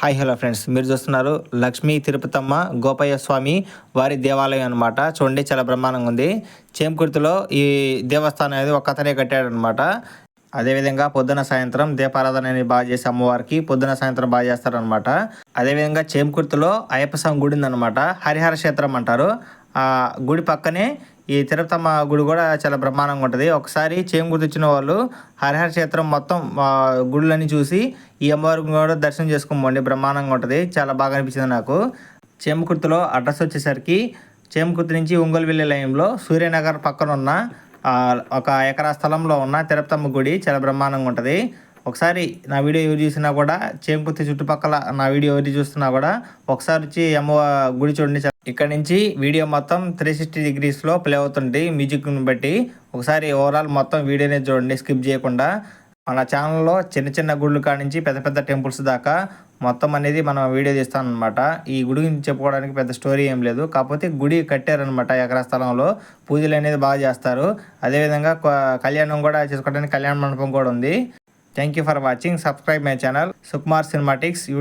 Hi hello friends, మీరు చూస్తున్నారు లక్ష్మీ తిరుపతమ్మ గోపయ్య స్వామి వారి దేవాలయం అనమాట. చూడండి, చాలా బ్రహ్మాండంగా ఉంది. చేమకుర్తిలో ఈ దేవస్థానం అనేది ఒక అతనే కట్టాడనమాట. అదేవిధంగా పొద్దున సాయంత్రం దీపారాధన అనేది బాగా చేసి అమ్మవారికి పొద్దున సాయంత్రం బాగా చేస్తారనమాట. అదేవిధంగా చేమకుర్తిలో అయ్యప్ప స్వామి గుడి ఉందనమాట. హరిహర క్షేత్రం అంటారు. ఆ గుడి పక్కనే ఈ తిరుపతమ్మ గుడి కూడా చాలా బ్రహ్మాండంగా ఉంటుంది. ఒకసారి చేమకుర్తి వచ్చిన వాళ్ళు హరిహర క్షేత్రం మొత్తం గుడులన్నీ చూసి ఈ అమ్మవారికి కూడా దర్శనం చేసుకోమండి. బ్రహ్మాండంగా ఉంటుంది. చాలా బాగా అనిపించింది నాకు. చేమకుర్తిలో అడ్రస్ వచ్చేసరికి చేమకుర్తి నుంచి ఒంగోలు వెళ్ళే లైన్లో సూర్యనగర్ పక్కన ఉన్న ఒక ఎకరా స్థలంలో ఉన్న తిరుపతమ్మ గుడి చాలా బ్రహ్మాండంగా ఉంటుంది. ఒకసారి నా వీడియో ఎవరు చూసినా కూడా, చేమకుర్తి చుట్టుపక్కల నా వీడియో ఎవరు చూస్తున్నా కూడా ఒకసారి వచ్చి అమ్మ గుడి చూడండి. ఇక్కడ నుంచి వీడియో మొత్తం 360 డిగ్రీస్లో ప్లే అవుతుంది మ్యూజిక్ని బట్టి. ఒకసారి ఓవరాల్ మొత్తం వీడియోనే చూడండి స్కిప్ చేయకుండా. మన ఛానల్లో చిన్న చిన్న గుళ్ళు కాడ నుంచి పెద్ద పెద్ద టెంపుల్స్ దాకా మొత్తం అనేది మనం వీడియో తీస్తాం అనమాట. ఈ గుడి గురించి చెప్పుకోవడానికి పెద్ద స్టోరీ ఏం లేదు. కాకపోతే గుడి కట్టారనమాట ఎకరా స్థలంలో. పూజలు అనేది బాగా చేస్తారు. అదేవిధంగా కళ్యాణం కూడా చేసుకోవడానికి కళ్యాణ మండపం కూడా ఉంది. Thank you for watching. Subscribe my channel Sukumar cinematics YouTube.